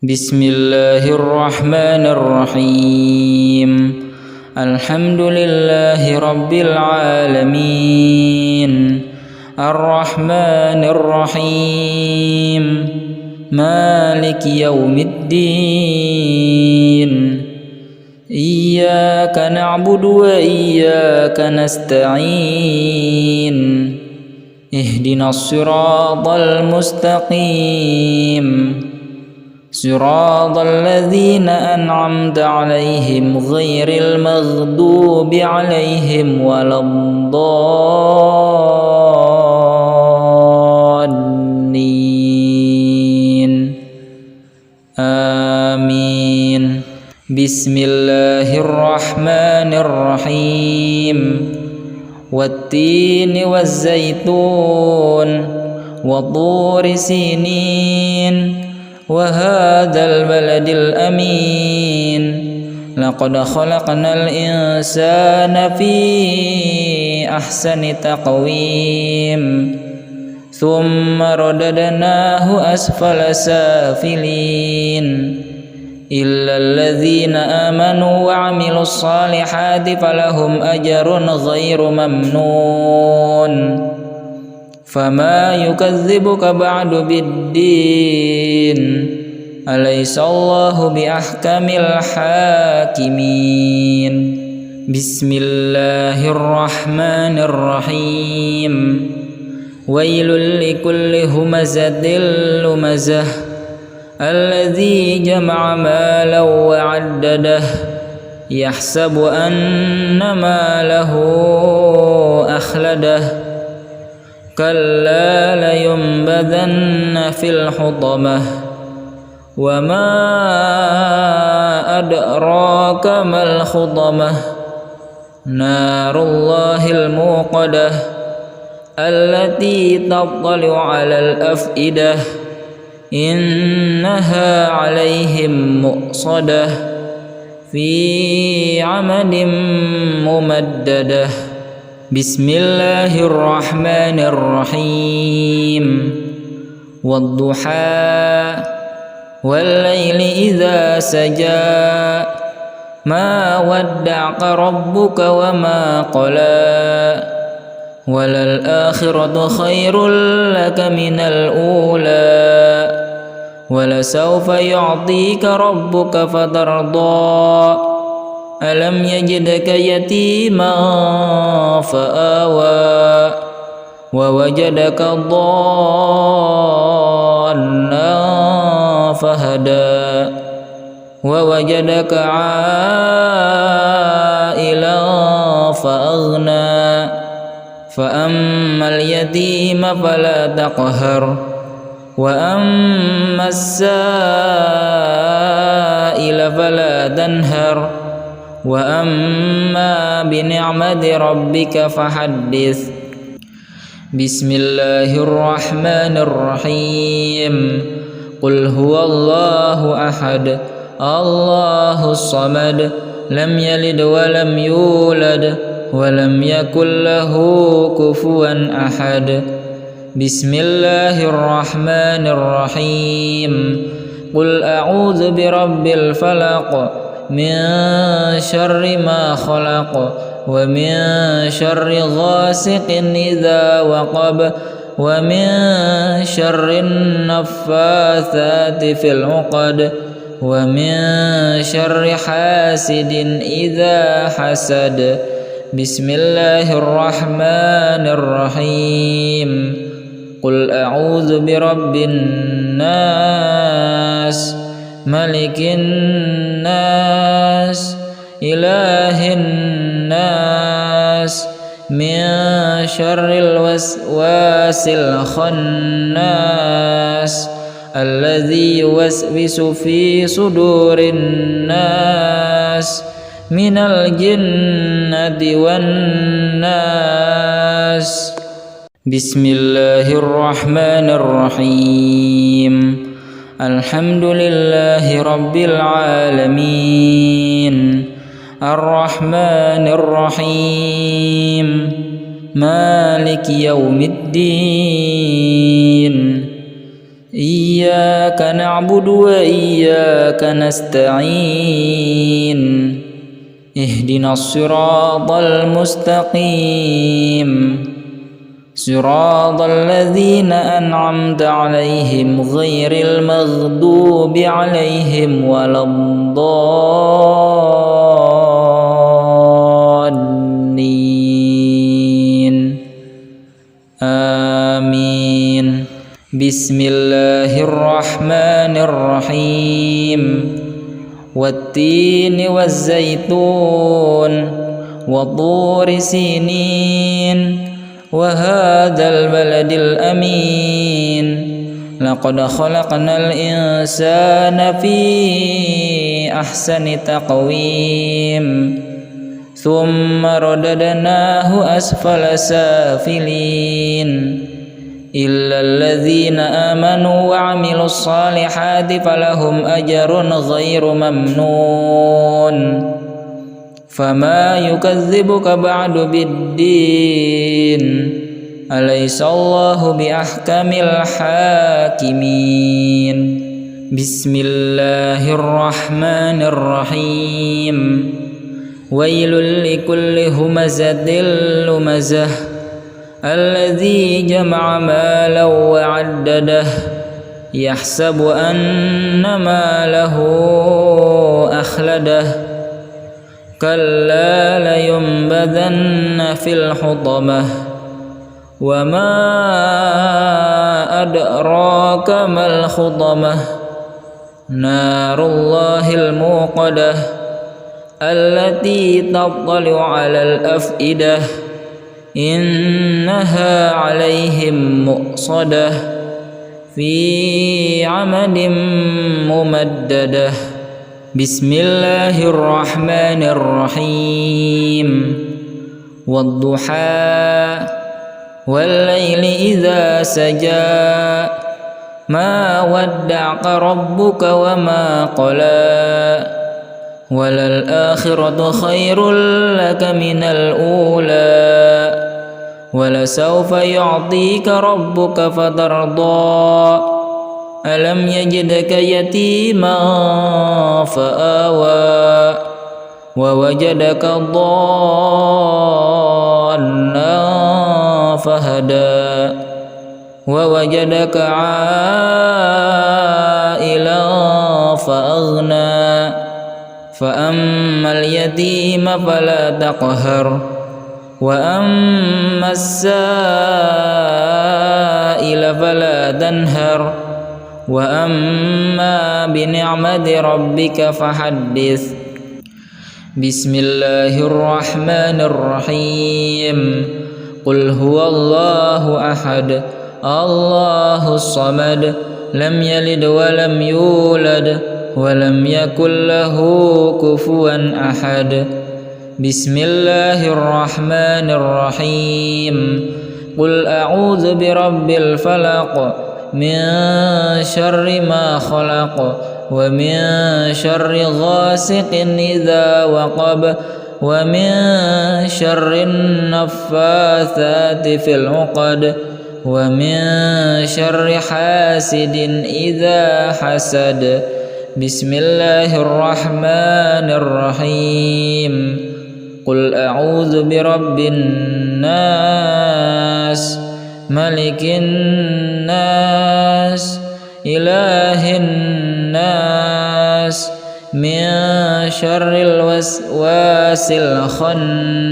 بسم الله الرحمن الرحيم. الحمد لله رب العالمين، الرحمن الرحيم، مالك يوم الدين. إياك نعبد وإياك نستعين، اهدنا الصراط المستقيم، صراط الذين أنعمت عليهم غير المغضوب عليهم ولا الضالين. آمين. بسم الله الرحمن الرحيم. والتين والزيتون وطور سينين وهذا البلد الأمين. لقد خلقنا الإنسان في أحسن تقويم، ثم رددناه أسفل سافلين، إلا الذين آمنوا وعملوا الصالحات فلهم أجر غير ممنون. فما يكذبك بعد بالدين، أليس الله بأحكم الحاكمين. بسم الله الرحمن الرحيم. ويل لكل همزة لمزة، الذي جمع مالا وعدده، يحسب أن ماله أخلده، كلا لينبذن في الحطمة، وما أدراك ما الحطمة، نار الله الموقدة، التي تطلع على الأفئدة، إنها عليهم مؤصدة، في عمد ممددة. بسم الله الرحمن الرحيم. والضحى والليل إذا سجى، ما ودعك ربك وما قلى، وللآخرة خير لك من الأولى، ولسوف يعطيك ربك فترضى. ألم يجدك يتيما فآوى، ووجدك ضالا فهدى، ووجدك عائلا فأغنى. فأما اليتيم فلا تقهر، وأما السائل فلا تنهر، وأما بنعمة ربك فحدث. بسم الله الرحمن الرحيم. قل هو الله أحد، الله الصمد، لم يلد ولم يولد ولم يكن له كفوا أحد. بسم الله الرحمن الرحيم. قل أعوذ برب الفلق، من شر ما خلق، ومن شر غاسق إذا وقب، ومن شر النفاثات في العقد، ومن شر حاسد إذا حسد. بسم الله الرحمن الرحيم. قل أعوذ برب الناس، ملك الناس، إله الناس، من شر الوسواس الخناس، الذي يوسوس في صدور الناس، من الجنة والناس. بسم الله الرحمن الرحيم. الحمد لله رب العالمين، الرحمن الرحيم، مالك يوم الدين. إياك نعبد وإياك نستعين اهدنا الصراط المستقيم صراط الذين أنعمت عليهم غير المغضوب عليهم ولا الضالين آمين. بسم الله الرحمن الرحيم والتين والزيتون وطور سينين وهذا البلد الأمين لقد خلقنا الإنسان في أحسن تقويم ثم رددناه أسفل سافلين إلا الذين آمنوا وعملوا الصالحات فلهم أجر غير ممنون فما يكذبك بعد بالدين أليس الله بأحكم الحاكمين. بسم الله الرحمن الرحيم ويل لكل همزة لمزة الذي جمع مالا وعدده يحسب أن ماله أخلده كلا لينبذن في الحطمة وما أدراك ما الحطمة نار الله الموقدة التي تطلع على الأفئدة إنها عليهم مؤصدة في عمد ممددة. بسم الله الرحمن الرحيم والضحى والليل إذا سجى ما ودعك ربك وما قلى وللآخرة خير لك من الأولى ولسوف يعطيك ربك فترضى ألم يجدك يتيما فآوى ووجدك ضالا فهدى ووجدك عائلا فأغنى فأما اليتيم فلا تقهر وأما السائل فلا تنهر وأما بنعمة ربك فحدث. بسم الله الرحمن الرحيم قل هو الله أحد الله الصمد لم يلد ولم يولد ولم يكن له كفوا أحد. بسم الله الرحمن الرحيم قل أعوذ برب الفلق من شر ما خلق ومن شر غاسق إذا وقب ومن شر النفاثات في العقد ومن شر حاسد إذا حسد. بسم الله الرحمن الرحيم قل أعوذ برب الناس ملك الناس إله الناس من شر الوسواس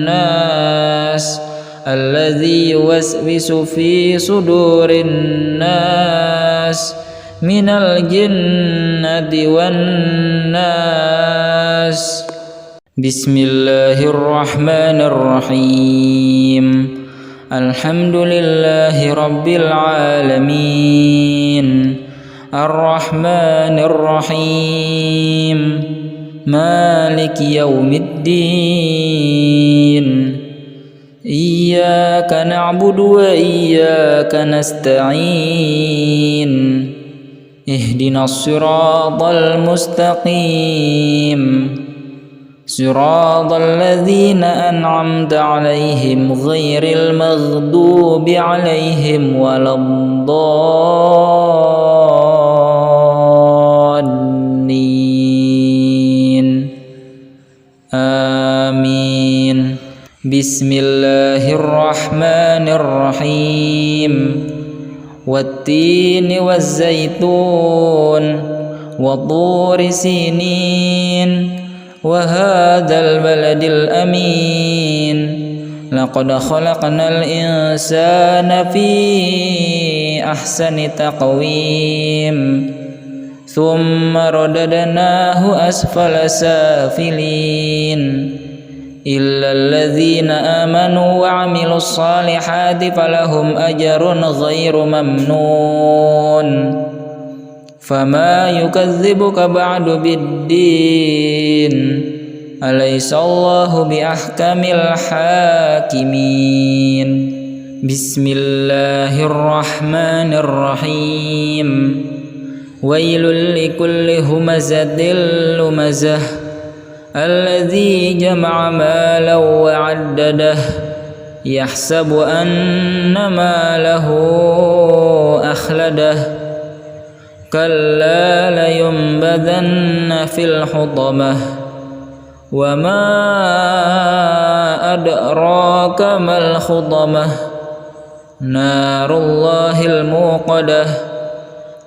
الخناس الذي يوسوس في صدور الناس من الجنة والناس. بسم الله الرحمن الرحيم الحمد لله رب العالمين الرحمن الرحيم مالك يوم الدين إياك نعبد وإياك نستعين اهدنا الصراط المستقيم صراط الذين أنعمت عليهم غير المغضوب عليهم ولا الضالين آمين. بسم الله الرحمن الرحيم. والتين والزيتون وطور سينين وهذا البلد الأمين لقد خلقنا الإنسان في أحسن تقويم ثم رددناه أسفل سافلين إلا الذين آمنوا وعملوا الصالحات فلهم أجر غير ممنون فما يكذبك بعد بالدين أليس الله بأحكم الحاكمين. بسم الله الرحمن الرحيم. ويل لكل همزة لمزة الذي جمع مالا وعدده يحسب أن ماله أخلده كلا لينبذن في الحطمة وما أدراك ما الحطمة نار الله الموقدة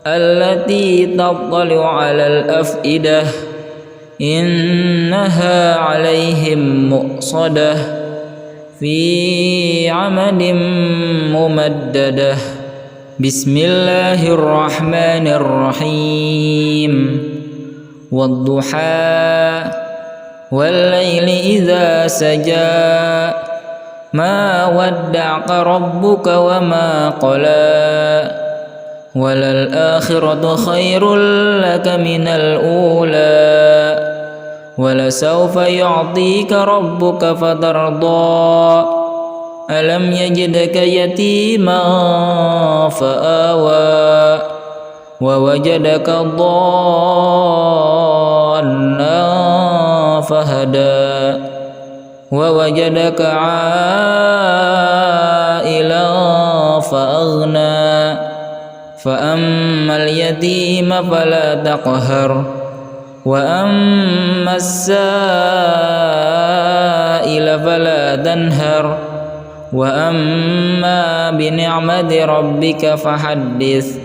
التي تطلع على الأفئدة إنها عليهم مؤصدة في عمد ممددة. بسم الله الرحمن الرحيم. والضحى والليل إذا سجى ما ودعك ربك وما قلى وللآخرة خير لك من الأولى ولسوف يعطيك ربك فترضى ألم يجدك يتيما فآوى ووجدك ضالا فهدى ووجدك عائلا فأغنى فأما اليتيم فلا تقهر وأما السائل فلا تنهر وأما بنعمة ربك فحدث.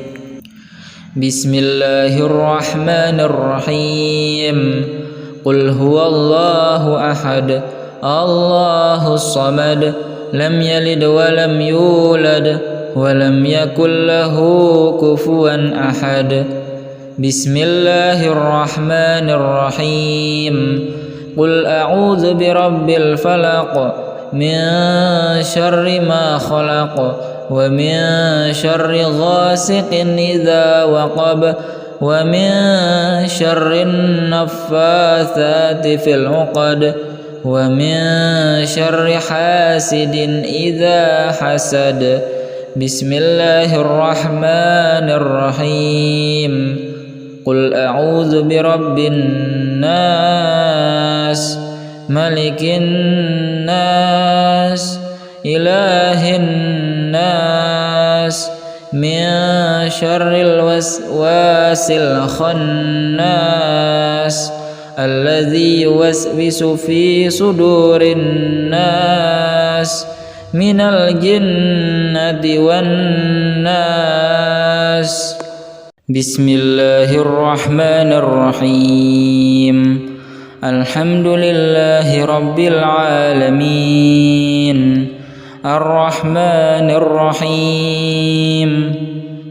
بسم الله الرحمن الرحيم. قل هو الله أحد الله الصمد لم يلد ولم يولد ولم يكن له كفوا أحد. بسم الله الرحمن الرحيم. قل أعوذ برب الفلق من شر ما خلق ومن شر غاسق إذا وقب ومن شر النفاثات في العقد ومن شر حاسد إذا حسد. بسم الله الرحمن الرحيم. قل أعوذ برب الناس ملك الناس إله الناس من شر الوسواس الخناس الذي يوسوس في صدور الناس من الجنة والناس. بسم الله الرحمن الرحيم. الحمد لله رب العالمين الرحمن الرحيم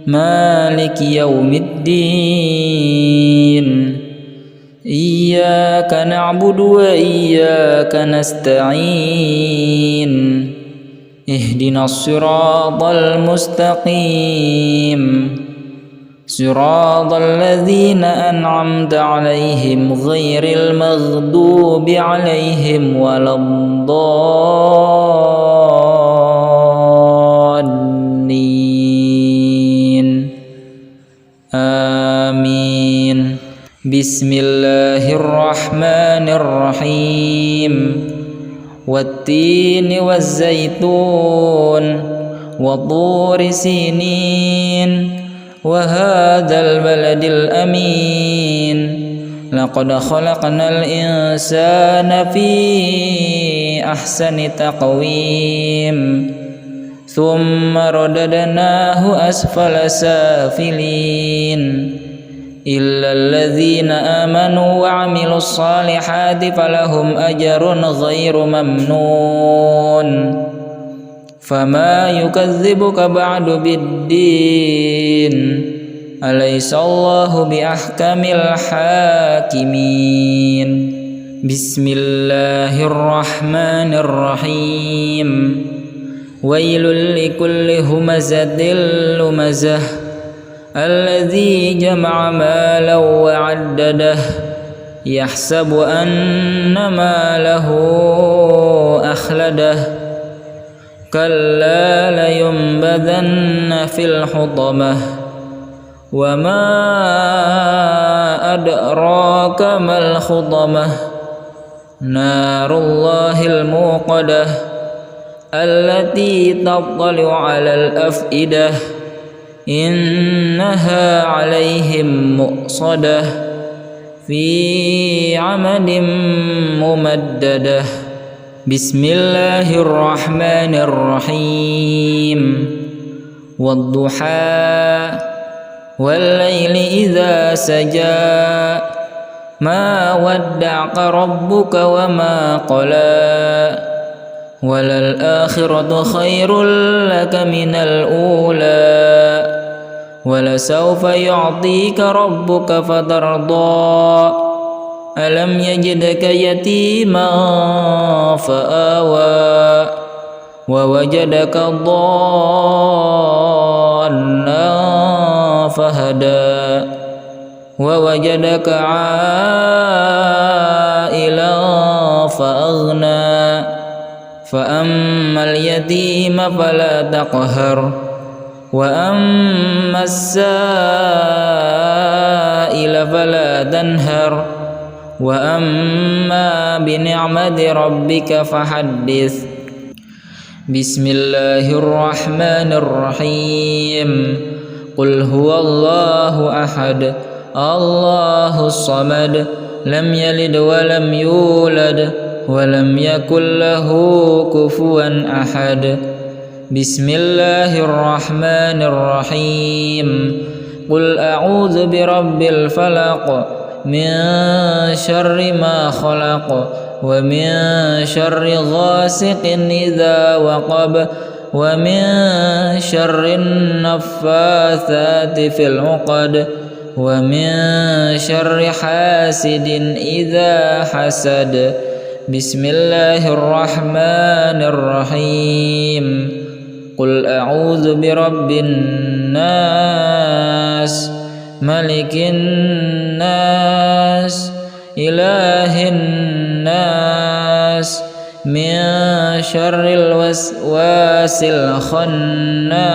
مالك يوم الدين إياك نعبد وإياك نستعين اهدنا الصراط المستقيم صراط الذين أنعمت عليهم غير المغضوب عليهم ولا الضالين آمين. بسم الله الرحمن الرحيم. والتين والزيتون وطور سينين وهذا البلد الأمين لقد خلقنا الإنسان في أحسن تقويم ثم رددناه أسفل سافلين إلا الذين آمنوا وعملوا الصالحات فلهم أجر غير ممنون فما يكذبك بعد بالدين أليس الله بأحكم الحاكمين بسم الله الرحمن الرحيم ويل لكل همزة لمزة الذي جمع مالا وعدده يحسب أن ماله أخلده كلا لينبذن في الحطمة وما أدراك ما الحطمة نار الله الموقدة التي تطلع على الأفئدة إنها عليهم مؤصدة في عمد ممددة بسم الله الرحمن الرحيم والضحى والليل إذا سجى ما ودعك ربك وما قلى وللآخرة خير لك من الأولى ولسوف يعطيك ربك فترضى ألم يجدك يتيما فآوى ووجدك ضالا فهدى ووجدك عائلا فأغنى فأما اليتيم فلا تقهر وأما السائل فلا تنهر وأما بنعمة ربك فحدث بسم الله الرحمن الرحيم قل هو الله أحد الله الصمد لم يلد ولم يولد ولم يكن له كفوا أحد بسم الله الرحمن الرحيم قل أعوذ برب الفلق من شر ما خلق ومن شر غاسق إذا وقب ومن شر النفاثات في العقد ومن شر حاسد إذا حسد بسم الله الرحمن الرحيم قل أعوذ برب الناس ملك الناس إله الناس من شر الوسواس الخناس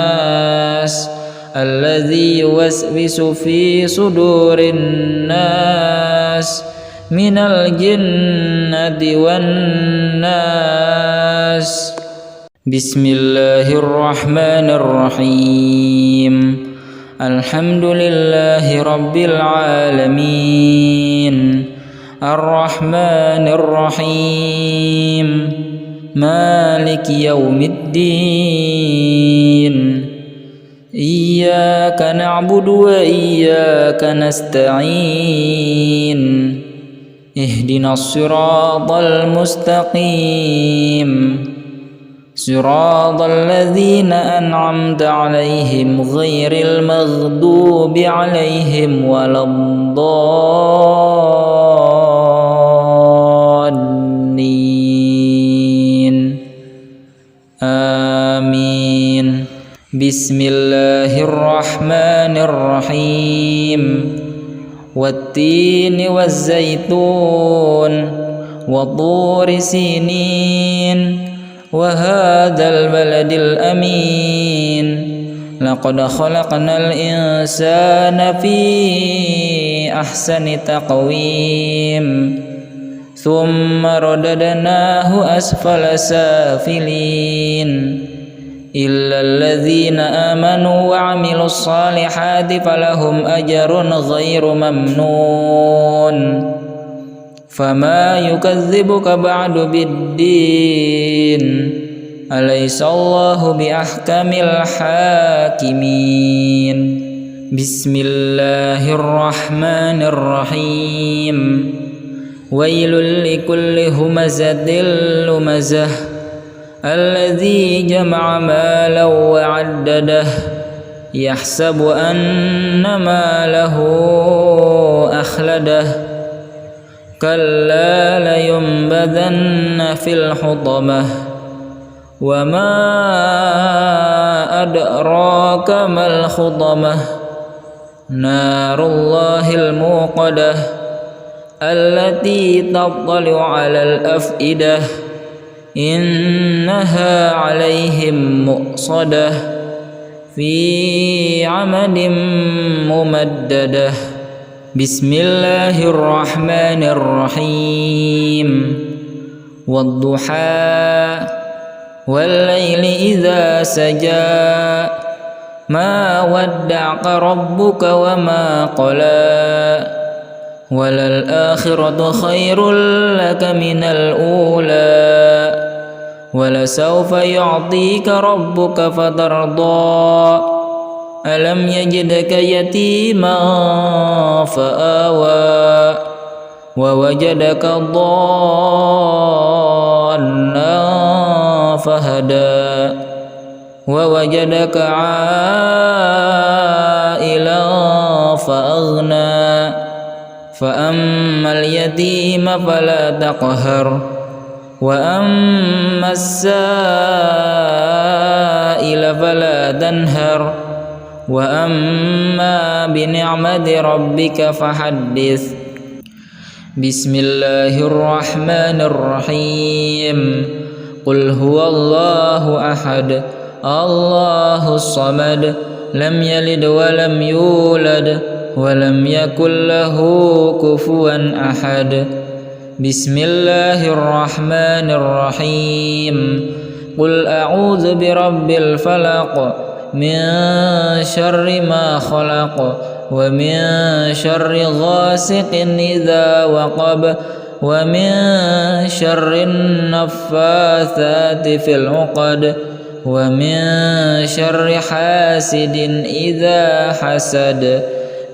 الذي يوسوس في صدور الناس من الجنة والناس بسم الله الرحمن الرحيم الحمد لله رب العالمين الرحمن الرحيم مالك يوم الدين إياك نعبد وإياك نستعين اهدنا الصراط المستقيم صراط الذين أنعمت عليهم غير المغضوب عليهم ولا الضالين آمين بسم الله الرحمن الرحيم والتين والزيتون وطور سينين وهذا البلد الأمين لقد خلقنا الإنسان في أحسن تقويم ثم رددناه أسفل سافلين إلا الذين آمنوا وعملوا الصالحات فلهم أجر غير ممنون فما يكذبك بعد بالدين أليس الله بأحكم الحاكمين بسم الله الرحمن الرحيم ويل لكل همزة لمزة الذي جمع مالا وعدده يحسب أن ماله أخلده كلا لينبذن في الحطمة وما أدراك ما الحطمة نار الله الموقدة التي تطلع على الأفئدة إنها عليهم مؤصدة في عمد ممددة بسم الله الرحمن الرحيم والضحى والليل إذا سجى ما ودعك ربك وما قلى وللآخرة خير لك من الأولى ولسوف يعطيك ربك فترضى ألم يجدك يتيما فآوى ووجدك ضالا فهدى ووجدك عائلا فأغنى فأما اليتيم فلا تقهر وأما السائل فلا تنهر وأما بنعمة ربك فحدث بسم الله الرحمن الرحيم قل هو الله أحد الله الصمد لم يلد ولم يولد ولم يكن له كفوا أحد بسم الله الرحمن الرحيم قل أعوذ برب الفلق من شر ما خلق ومن شر غاسق إذا وقب ومن شر النفاثات في العقد ومن شر حاسد إذا حسد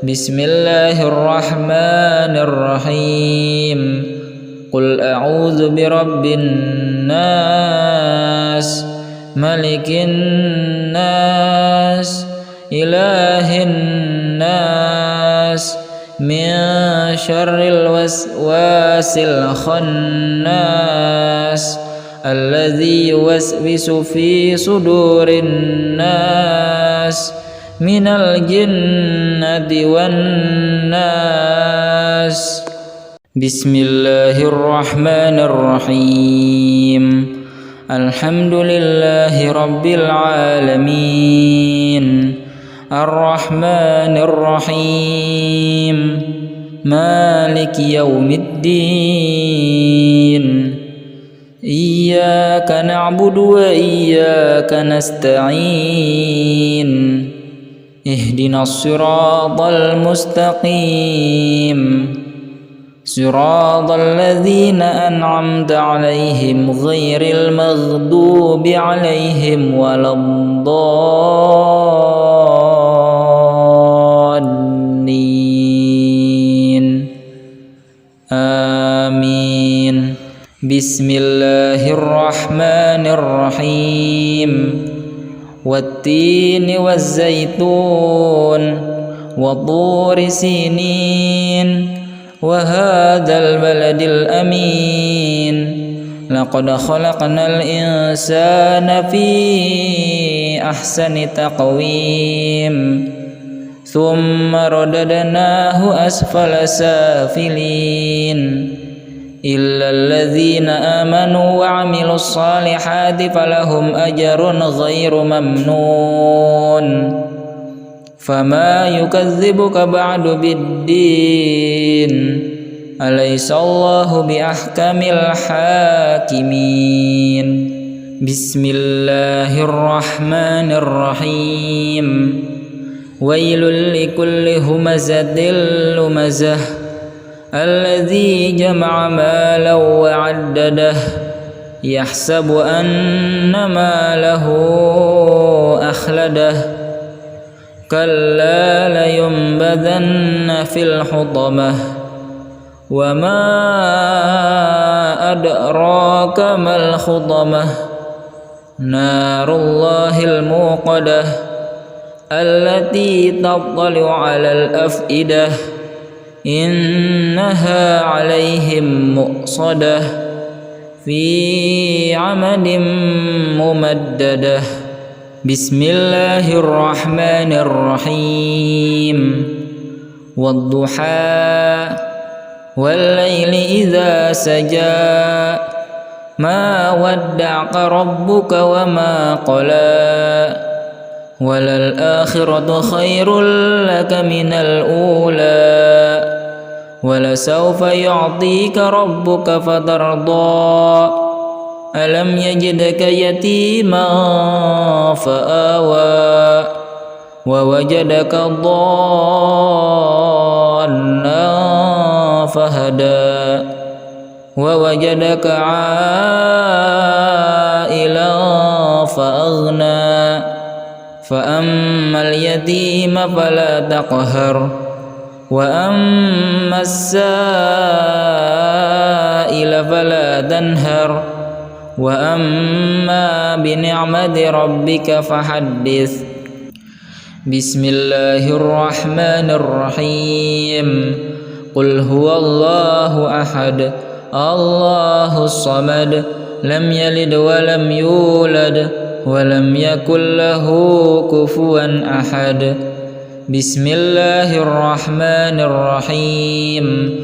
بسم الله الرحمن الرحيم قل أعوذ برب الناس ملك الناس إله الناس من شر الوسواس الخناس الذي يوسوس في صدور الناس من الجنة والناس بسم الله الرحمن الرحيم الحمد لله رب العالمين الرحمن الرحيم مالك يوم الدين إياك نعبد وإياك نستعين اهدنا الصراط المستقيم صراط الذين أنعمت عليهم غير المغضوب عليهم ولا الضالين آمين بسم الله الرحمن الرحيم والتين والزيتون وطور سينين وهذا البلد الأمين لقد خلقنا الإنسان في أحسن تقويم ثم رددناه أسفل سافلين إلا الذين آمنوا وعملوا الصالحات فلهم أجر غير ممنون فما يكذبك بعد بالدين أليس الله بأحكم الحاكمين بسم الله الرحمن الرحيم ويل لكل همزة لمزة الذي جمع مالا وعدده يحسب أن ماله أخلده كلا لينبذن في الحطمة وما أدراك ما الحطمة نار الله الموقدة التي تطلع على الأفئدة إنها عليهم مؤصدة في عمد ممددة بسم الله الرحمن الرحيم والضحى والليل إذا سجى ما ودعك ربك وما قلى وللآخرة خير لك من الأولى ولسوف يعطيك ربك فترضى ألم يجدك يتيما فآوى ووجدك ضالا فهدى ووجدك عائلا فأغنى فأما اليتيم فلا تقهر وأما السائل فلا تنهر وأما بنعمة ربك فحدث بسم الله الرحمن الرحيم قل هو الله أحد الله الصمد لم يلد ولم يولد ولم يكن له كفوا أحد بسم الله الرحمن الرحيم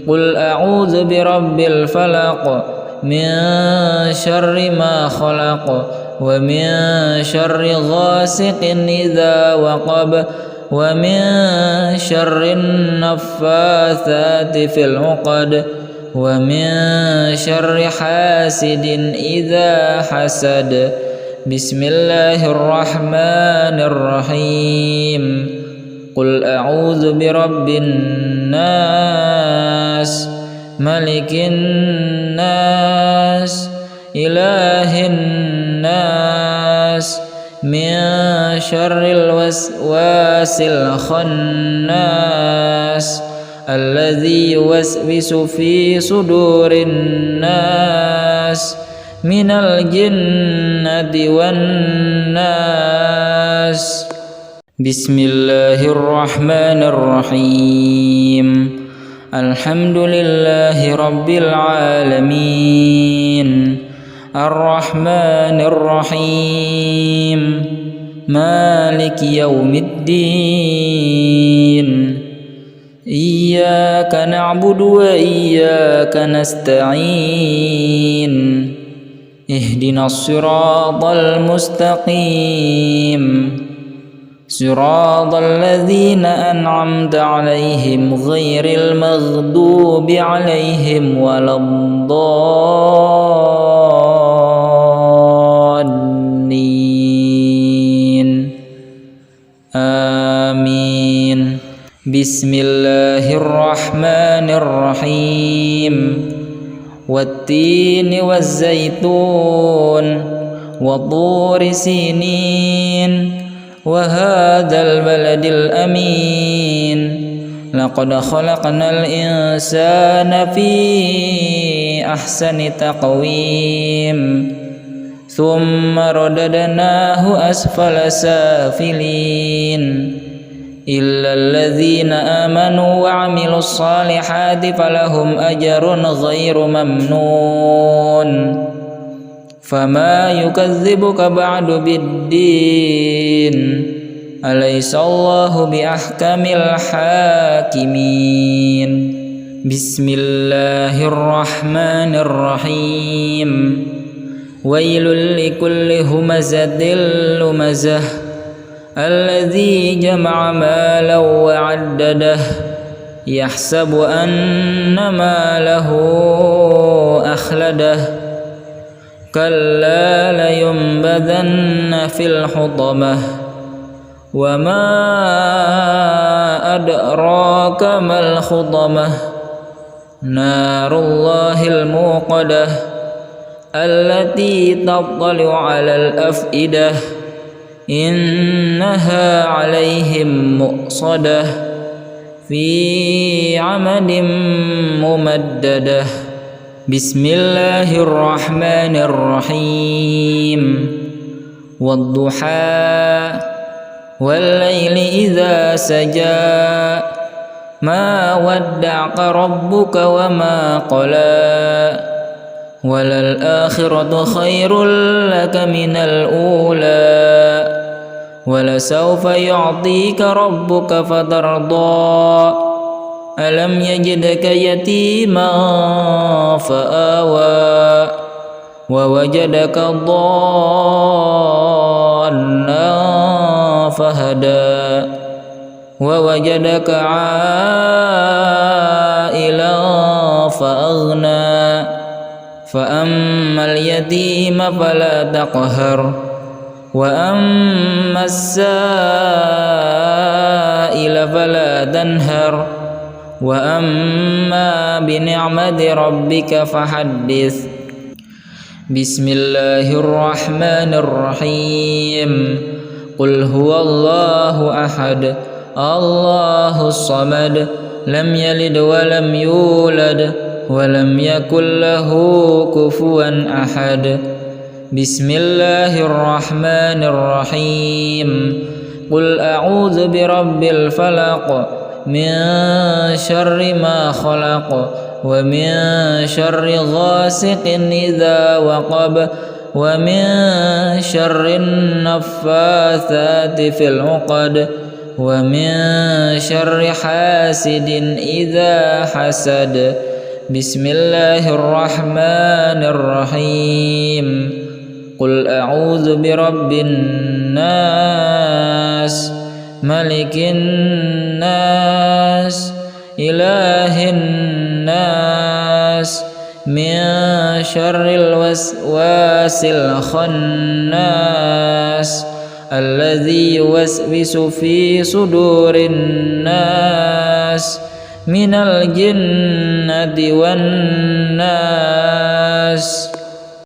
قل أعوذ برب الفلق من شر ما خلق ومن شر غاسق إذا وقب ومن شر النفاثات في العقد ومن شر حاسد إذا حسد بسم الله الرحمن الرحيم قل أعوذ برب الناس ملك الناس إله الناس من شر الوسواس الخناس الذي يوسوس في صدور الناس من الجنة والناس بسم الله الرحمن الرحيم الحمد لله رب العالمين الرحمن الرحيم مالك يوم الدين إياك نعبد وإياك نستعين اهدنا الصراط المستقيم صراط الذين أنعمت عليهم غير المغضوب عليهم ولا الضالين آمين بسم الله الرحمن الرحيم والتين والزيتون وطور سينين وهذا البلد الأمين لقد خلقنا الإنسان في أحسن تقويم ثم رددناه أسفل سافلين إلا الذين آمنوا وعملوا الصالحات فلهم أجر غير ممنون فما يكذبك بعد بالدين أليس الله بأحكم الحاكمين بسم الله الرحمن الرحيم ويل لكل همزة لمزة الذي جمع مالا وعدده يحسب أن ماله أخلده كلا لينبذن في الحطمة وما أدراك ما الحطمة نار الله الموقدة التي تطلع على الأفئدة إنها عليهم مؤصدة في عمد ممددة بسم الله الرحمن الرحيم والضحى والليل إذا سجى ما ودعك ربك وما قلى وللآخرة خير لك من الأولى ولسوف يعطيك ربك فترضى ألم يجدك يتيما فآوى ووجدك ضالا فهدى ووجدك عائلا فأغنى فأما اليتيم فلا تقهر وأما السائل فلا تنهر وأما بنعمة ربك فحدث بسم الله الرحمن الرحيم قل هو الله أحد الله الصمد لم يلد ولم يولد ولم يكن له كفوا أحد بسم الله الرحمن الرحيم قل أعوذ برب الفلق من شر ما خلق ومن شر غاسق إذا وقب ومن شر النفاثات في العقد ومن شر حاسد إذا حسد بسم الله الرحمن الرحيم قل أعوذ برب الناس ملك الناس إله الناس من شر الوسواس الخناس الذي يوسوس في صدور الناس من الجنة والناس